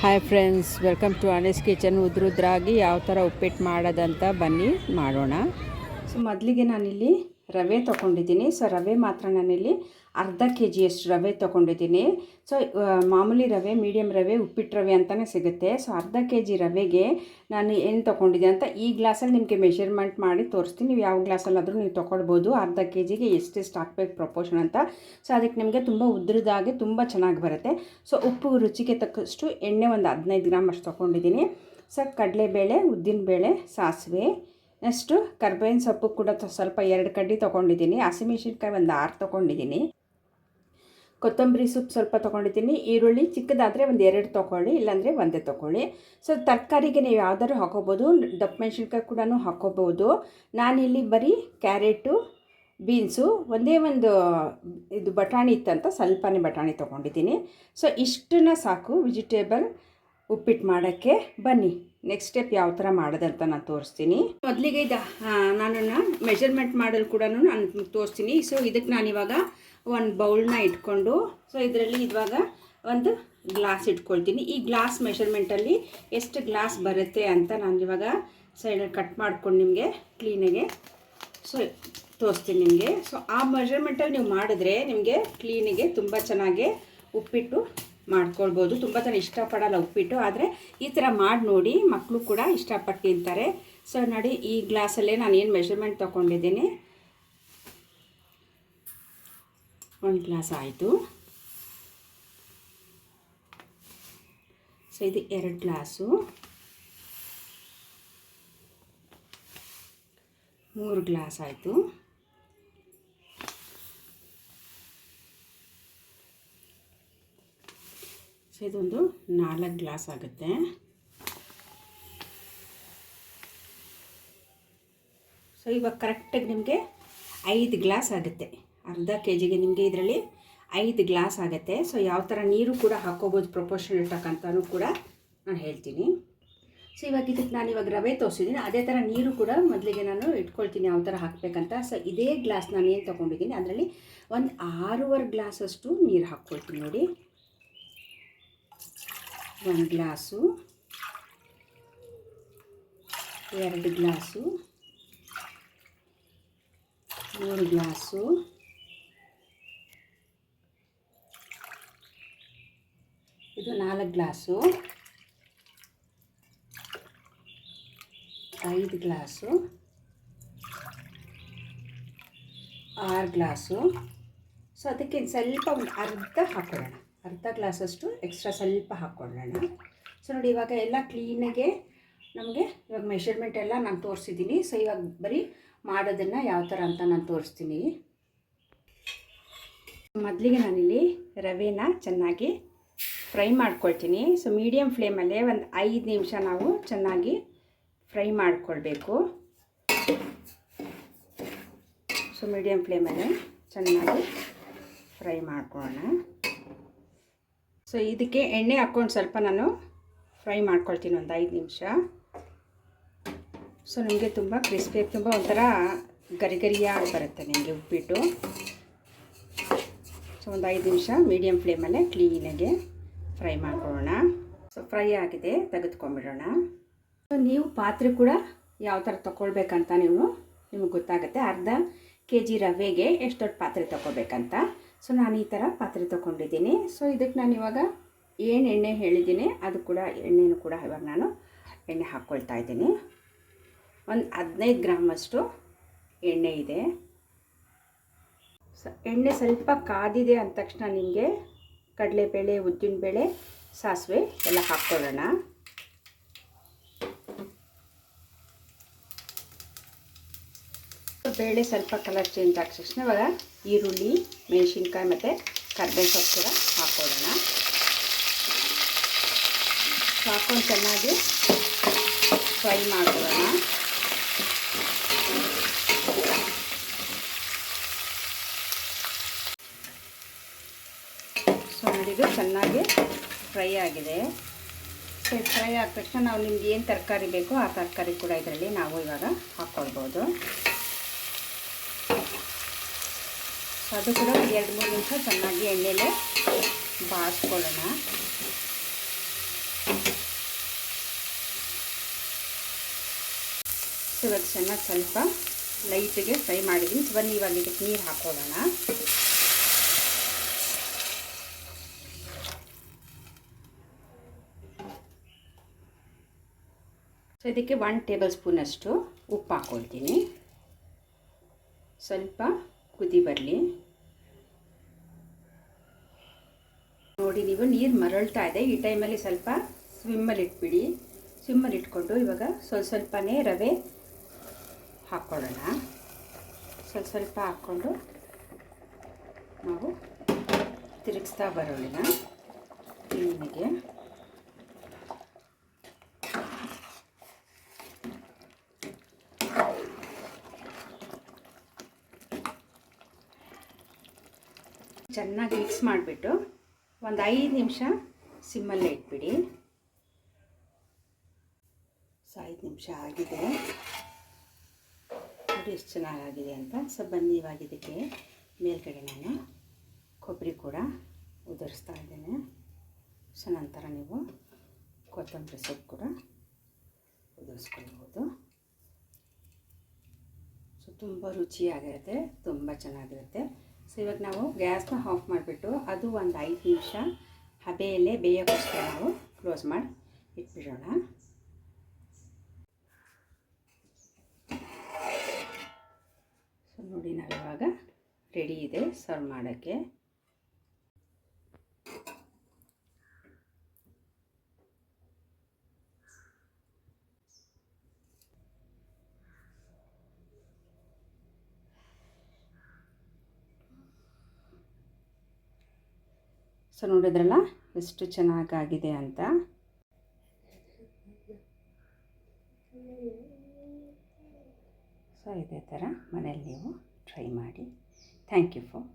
Hi friends, welcome to Anee's kitchen. ಉದ್ರುದ್ರಾಗಿ ಯಾವ ಥರ ಉಪ್ಪಿಟ್ಟು ಮಾಡೋದಂತ ಬನ್ನಿ ಮಾಡೋಣ. ಸೊ ಮೊದಲಿಗೆ ನಾನಿಲ್ಲಿ ರವೆ ತೊಗೊಂಡಿದ್ದೀನಿ. ಸೊ ರವೆ ಮಾತ್ರ ನಾನಿಲ್ಲಿ ಅರ್ಧ ಕೆ ಜಿಯಷ್ಟು ರವೆ ತೊಗೊಂಡಿದ್ದೀನಿ. ಸೊ ಮಾಮೂಲಿ ರವೆ, ಮೀಡಿಯಮ್ ರವೆ, ಉಪ್ಪಿಟ್ಟು ರವೆ ಅಂತಲೇ ಸಿಗುತ್ತೆ. ಸೊ ಅರ್ಧ ಕೆ ಜಿ ರವೆಗೆ ನಾನು ಏನು ತೊಗೊಂಡಿದ್ದೆ ಅಂತ ಈ ಗ್ಲಾಸಲ್ಲಿ ನಿಮಗೆ ಮೆಷರ್ಮೆಂಟ್ ಮಾಡಿ ತೋರಿಸ್ತೀನಿ. ನೀವು ಯಾವ ಗ್ಲಾಸಲ್ಲಾದರೂ ನೀವು ತೊಗೊಳ್ಬೋದು. ಅರ್ಧ ಕೆ ಜಿಗೆ ಎಷ್ಟೆಷ್ಟು ಹಾಕ್ಬೇಕು ಪ್ರಪೋರ್ಷನ್ ಅಂತ. ಸೊ ಅದಕ್ಕೆ ನಿಮಗೆ ತುಂಬ ಉದ್ರದಾಗಿ ತುಂಬ ಚೆನ್ನಾಗಿ ಬರುತ್ತೆ. ಸೊ ಉಪ್ಪು ರುಚಿಗೆ ತಕ್ಕಷ್ಟು ಎಣ್ಣೆ ಒಂದು 15 ಗ್ರಾಮ್ ಅಷ್ಟು ತೊಗೊಂಡಿದ್ದೀನಿ. ಸೊ ಕಡಲೆಬೇಳೆ, ಉದ್ದಿನಬೇಳೆ, ಸಾಸಿವೆ, ನೆಕ್ಸ್ಟು ಕರ್ಬೇವಿನ ಸೊಪ್ಪು ಕೂಡ ಸ್ವಲ್ಪ 2 ಕಡ್ಡಿ ತೊಗೊಂಡಿದ್ದೀನಿ. ಹಸಿಮೆಣಸಿನ್ಕಾಯಿ ಒಂದು 6 ತೊಗೊಂಡಿದ್ದೀನಿ. ಕೊತ್ತಂಬರಿ ಸೊಪ್ಪು ಸ್ವಲ್ಪ ತೊಗೊಂಡಿದ್ದೀನಿ. ಈರುಳ್ಳಿ ಚಿಕ್ಕದಾದರೆ ಒಂದು 2 ತೊಗೊಳ್ಳಿ, ಇಲ್ಲಾಂದರೆ ಒಂದೇ ತೊಗೊಳ್ಳಿ. ಸೊ ತರಕಾರಿಗೆ ನೀವು ಯಾವ್ದಾದ್ರು ಹಾಕೋಬೋದು. ದಪ್ಪ ಮೆಣಸಿನ್ಕಾಯಿ ಕೂಡ ಹಾಕೋಬೋದು. ನಾನಿಲ್ಲಿ ಬರೀ ಕ್ಯಾರೆಟು, ಬೀನ್ಸು, ಒಂದೇ ಒಂದು ಇದು ಬಟಾಣಿ ಇತ್ತಂತ ಸ್ವಲ್ಪನೇ ಬಟಾಣಿ ತೊಗೊಂಡಿದ್ದೀನಿ. ಸೊ ಇಷ್ಟನ್ನ ಸಾಕು ವೆಜಿಟೇಬಲ್ ಉಪ್ಪಿಟ್ಟು ಮಾಡೋಕ್ಕೆ. ಬನ್ನಿ ನೆಕ್ಸ್ಟ್ ಸ್ಟೆಪ್ ಯಾವ ಥರ ಮಾಡೋದಂತ ನಾನು ತೋರಿಸ್ತೀನಿ. ಮೊದಲಿಗೆ ನಾನು ಮೆಷರ್ಮೆಂಟ್ ಮಾಡಲು ಕೂಡ ನಾನು ತೋರಿಸ್ತೀನಿ. ಸೊ ಇದಕ್ಕೆ ನಾನಿವಾಗ ಒಂದು ಬೌಲ್ನ ಇಟ್ಕೊಂಡು, ಸೊ ಇದರಲ್ಲಿ ಇವಾಗ ಒಂದು ಗ್ಲಾಸ್ ಇಟ್ಕೊಳ್ತೀನಿ. ಈ ಗ್ಲಾಸ್ ಮೆಷರ್ಮೆಂಟಲ್ಲಿ ಎಷ್ಟು ಗ್ಲಾಸ್ ಬರುತ್ತೆ ಅಂತ ನಾನು ಇವಾಗ ಸೈಡಲ್ಲಿ ಕಟ್ ಮಾಡ್ಕೊಂಡು ನಿಮಗೆ ಕ್ಲೀನಾಗೆ ಸೊ ತೋರಿಸ್ತೀನಿ ನಿಮಗೆ. ಸೊ ಆ ಮೆಷರ್ಮೆಂಟಲ್ಲಿ ನೀವು ಮಾಡಿದ್ರೆ ನಿಮಗೆ ಕ್ಲೀನಿಗೆ ತುಂಬ ಚೆನ್ನಾಗಿ ಉಪ್ಪಿಟ್ಟು ಮಾಡ್ಕೊಳ್ಬೋದು. ತುಂಬ ಜನ ಇಷ್ಟಪಡಲ್ಲ ಉಪ್ಪಿಟ್ಟು, ಆದರೆ ಈ ಥರ ಮಾಡಿ ನೋಡಿ, ಮಕ್ಕಳು ಕೂಡ ಇಷ್ಟಪಟ್ಟು ತಿಂತಾರೆ. ಸೊ ನೋಡಿ, ಈ ಗ್ಲಾಸಲ್ಲೇ ನಾನು ಏನು ಮೆಷರ್ಮೆಂಟ್ ತೊಗೊಂಡಿದ್ದೀನಿ. 1 ಗ್ಲಾಸ್ ಆಯಿತು. ಸೊ ಇದು 2 ಗ್ಲಾಸು, 3 ಗ್ಲಾಸ್ ಆಯಿತು. ಸೊ ಇದೊಂದು 4 ಗ್ಲಾಸ್ ಆಗುತ್ತೆ. ಸೊ ಇವಾಗ ಕರೆಕ್ಟಾಗಿ ನಿಮಗೆ 5 ಗ್ಲಾಸ್ ಆಗುತ್ತೆ. ಅರ್ಧ ಕೆ ಜಿಗೆ ನಿಮಗೆ ಇದರಲ್ಲಿ 5 ಗ್ಲಾಸ್ ಆಗುತ್ತೆ. ಸೊ ಯಾವ ಥರ ನೀರು ಕೂಡ ಹಾಕೋಬೋದು ಪ್ರಪೋರ್ಷನ್ ಇರ್ತಕ್ಕಂಥನೂ ಕೂಡ ನಾನು ಹೇಳ್ತೀನಿ. ಸೊ ಇವಾಗ ಇದಕ್ಕೆ ನಾನು ಇವಾಗ ರವೆ ತೋರಿಸಿದ್ದೀನಿ, ಅದೇ ಥರ ನೀರು ಕೂಡ ಮೊದಲಿಗೆ ನಾನು ಇಟ್ಕೊಳ್ತೀನಿ ಯಾವ ಥರ ಹಾಕಬೇಕಂತ. ಸೊ ಇದೇ ಗ್ಲಾಸ್ ನಾನು ಏನು ತೊಗೊಂಡಿದ್ದೀನಿ ಅದರಲ್ಲಿ ಒಂದು 6.5 ಗ್ಲಾಸಷ್ಟು ನೀರು ಹಾಕ್ಕೊಳ್ತೀನಿ. ನೋಡಿ, 1 ಗ್ಲಾಸು, 2 ಗ್ಲಾಸು, 3 ಗ್ಲಾಸು, ಇದು 4 ಗ್ಲಾಸು, 5 ಗ್ಲಾಸು, 6 ಗ್ಲಾಸು. ಸೊ ಅದಕ್ಕೆ ಸ್ವಲ್ಪ ಒಂದು ಅರ್ಧ ಹಾಕೊಳ್ಳೋಣ, ಅರ್ಧ ಗ್ಲಾಸಷ್ಟು ಎಕ್ಸ್ಟ್ರಾ ಸ್ವಲ್ಪ ಹಾಕ್ಕೊಳ್ಳೋಣ. ಸೊ ನೋಡಿ, ಇವಾಗ ಎಲ್ಲ ಕ್ಲೀನಾಗೆ ನಮಗೆ ಇವಾಗ ಮೆಷರ್ಮೆಂಟ್ ಎಲ್ಲ ನಾನು ತೋರಿಸಿದ್ದೀನಿ. ಸೊ ಇವಾಗ ಬರೀ ಮಾಡೋದನ್ನು ಯಾವ ಥರ ಅಂತ ನಾನು ತೋರಿಸ್ತೀನಿ. ಮೊದಲಿಗೆ ನಾನಿಲ್ಲಿ ರವೆನ ಚೆನ್ನಾಗಿ ಫ್ರೈ ಮಾಡ್ಕೊಳ್ತೀನಿ. ಸೊ ಮೀಡಿಯಮ್ ಫ್ಲೇಮಲ್ಲೇ ಒಂದು 5 ನಿಮಿಷ ನಾವು ಚೆನ್ನಾಗಿ ಫ್ರೈ ಮಾಡ್ಕೊಳ್ಬೇಕು. ಸೊ ಮೀಡಿಯಮ್ ಫ್ಲೇಮಲ್ಲೇ ಚೆನ್ನಾಗಿ ಫ್ರೈ ಮಾಡ್ಕೊಳ್ಳೋಣ. ಸೊ ಇದಕ್ಕೆ ಎಣ್ಣೆ ಹಾಕ್ಕೊಂಡು ಸ್ವಲ್ಪ ನಾನು ಫ್ರೈ ಮಾಡ್ಕೊಳ್ತೀನಿ ಒಂದು 5 ನಿಮಿಷ. ಸೊ ನಿಮಗೆ ತುಂಬ ಕ್ರಿಸ್ಪಿಯಾಗಿ, ತುಂಬ ಒಂಥರ ಗರಿಗರಿಯಾಗಿ ಬರುತ್ತೆ ನಿಮಗೆ ಉಪ್ಪಿಟ್ಟು. ಸೊ ಒಂದು 5 ನಿಮಿಷ ಮೀಡಿಯಮ್ ಫ್ಲೇಮಲ್ಲೇ ಕ್ಲೀನಾಗೆ ಫ್ರೈ ಮಾಡ್ಕೊಳ್ಳೋಣ. ಸೊ ಫ್ರೈ ಆಗಿದೆ, ತೆಗೆದುಕೊಂಡ್ಬಿಡೋಣ. ಸೊ ನೀವು ಪಾತ್ರೆ ಕೂಡ ಯಾವ ಥರ ತೊಗೊಳ್ಬೇಕಂತ ನಿಮಗೆ ಗೊತ್ತಾಗುತ್ತೆ. ಅರ್ಧ ಕೆ ಜಿ ರವೆಗೆ ಎಷ್ಟು ದೊಡ್ಡ ಪಾತ್ರೆ ತೊಗೋಬೇಕಂತ. ಸೊ ನಾನು ಈ ಥರ ಪಾತ್ರೆ ತೊಗೊಂಡಿದ್ದೀನಿ. ಸೊ ಇದಕ್ಕೆ ನಾನು ಇವಾಗ ಏನು ಎಣ್ಣೆ ಹೇಳಿದ್ದೀನಿ ಅದು ಕೂಡ ಎಣ್ಣೆನೂ ಕೂಡ ಇವಾಗ ನಾನು ಎಣ್ಣೆ ಹಾಕ್ಕೊಳ್ತಾ ಇದ್ದೀನಿ. ಒಂದು 15 ಗ್ರಾಮಷ್ಟು ಎಣ್ಣೆ ಇದೆ. ಸೊ ಎಣ್ಣೆ ಸ್ವಲ್ಪ ಕಾದಿದೆ ಅಂದ ತಕ್ಷಣ ನಿಮಗೆ ಕಡಲೆಬೇಳೆ, ಉದ್ದಿನಬೇಳೆ, ಸಾಸಿವೆ ಎಲ್ಲ ಹಾಕ್ಕೊಳ್ಳೋಣ. ಬೇಳೆ ಸ್ವಲ್ಪ ಕಲರ್ ಚೇಂಜ್ ಆದ ತಕ್ಷಣ ಇವಾಗ ಈರುಳ್ಳಿ, ಮೆಣಸಿನ್ಕಾಯಿ ಮತ್ತು ಕರ್ಬೇವಿನ ಸೊಪ್ಪು ಕೂಡ ಹಾಕ್ಕೊಳ್ಳೋಣ. ಹಾಕ್ಕೊಂಡು ಚೆನ್ನಾಗಿ ಫ್ರೈ ಮಾಡ್ಕೊಳ್ಳೋಣ. ಸೊ ನೋಡಿದ್ದು ಚೆನ್ನಾಗಿ ಫ್ರೈ ಆಗಿದೆ. ಸೊ ಫ್ರೈ ಆದ ತಕ್ಷಣ ನಾವು ನಿಮ್ಗೆ ಏನು ತರಕಾರಿ ಬೇಕೋ ಆ ತರಕಾರಿ ಕೂಡ ಇದರಲ್ಲಿ ನಾವು ಇವಾಗ ಹಾಕ್ಕೊಳ್ಬೋದು. ಅದು ಕೂಡ 2-3 ನಿಮಿಷ ಚೆನ್ನಾಗಿ ಎಣ್ಣೆಲೆ ಬಾಡಿಸ್ಕೊಳ್ಳೋಣ. ಇವಾಗ ಚೆನ್ನಾಗಿ ಸ್ವಲ್ಪ ಲೈಟಿಗೆ ಫ್ರೈ ಮಾಡಿದ್ದೀನಿ. ಬನ್ನಿ ಇವಾಗ ಇದಕ್ಕೆ ನೀರು ಹಾಕೊಳ್ಳೋಣ. ಸೊ ಇದಕ್ಕೆ 1 ಟೇಬಲ್ ಸ್ಪೂನಷ್ಟು ಉಪ್ಪು ಹಾಕ್ಕೊಳ್ತೀನಿ. ಸ್ವಲ್ಪ ಕುದಿ ಬರಲಿ. ನೋಡಿ, ನೀವು ನೀರು ಮರಳ್ತಾ ಇದೆ. ಈ ಟೈಮಲ್ಲಿ ಸ್ವಲ್ಪ ಸ್ವಿಮ್ಮಲ್ಲಿ ಇಟ್ಬಿಡಿ. ಸ್ವಿಮ್ಮಲ್ಲಿ ಇಟ್ಕೊಂಡು ಇವಾಗ ಸ್ವಲ್ಪನೇ ರವೆ ಹಾಕ್ಕೊಳ್ಳೋಣ. ಸ್ವಲ್ಪ ಹಾಕ್ಕೊಂಡು ನಾವು ತಿರುಗಿಸ್ತಾ ಬರೋಣ ಕ್ಲೀನಿಗೆ. ಚೆನ್ನಾಗಿ ಮಿಕ್ಸ್ ಮಾಡಿಬಿಟ್ಟು ಒಂದು 5 ನಿಮಿಷ ಸಿಮ್ಮಲ್ಲೇ ಇಟ್ಬಿಡಿ. ಸೊ 5 ನಿಮಿಷ ಆಗಿದೆ. ನೋಡಿ ಎಷ್ಟು ಚೆನ್ನಾಗಾಗಿದೆ ಅಂತ. ಸೊ ಬನ್ನಿ ಇವಾಗ ಇದಕ್ಕೆ ಮೇಲ್ಗಡೆ ನಾನು ಕೊಬ್ಬರಿ ಕೂಡ ಉದುರಿಸ್ತಾ ಇದ್ದೇನೆ. ಸೊ ನಂತರ ನೀವು ಕೊತ್ತಂಬರಿ ಸೊಪ್ಪು ಕೂಡ ಉದುರಿಸ್ಕೊಳ್ಬೋದು. ಸೊ ತುಂಬ ರುಚಿಯಾಗಿರುತ್ತೆ, ತುಂಬ ಚೆನ್ನಾಗಿರುತ್ತೆ. ಸೊ ಇವಾಗ ನಾವು ಗ್ಯಾಸ್ನ ಆಫ್ ಮಾಡಿಬಿಟ್ಟು ಅದು ಒಂದು 5 ನಿಮಿಷ ಹಬೆಯಲ್ಲೇ ಬೇಯೋಕ್ಕೋಸ್ಕರ ನಾವು ಕ್ಲೋಸ್ ಮಾಡಿ ಇಟ್ಬಿಡೋಣ. ಸೊ ನೋಡಿ, ನಾವಿವಾಗ ರೆಡಿ ಇದೆ ಸರ್ವ್ ಮಾಡೋಕ್ಕೆ. ಸೊ ನೋಡಿದ್ರಲ್ಲ ಎಷ್ಟು ಚೆನ್ನಾಗಾಗಿದೆ ಅಂತ. ಸೊ ಇದೇ ಥರ ಮನೇಲಿ ನೀವು ಟ್ರೈ ಮಾಡಿ. Thank you for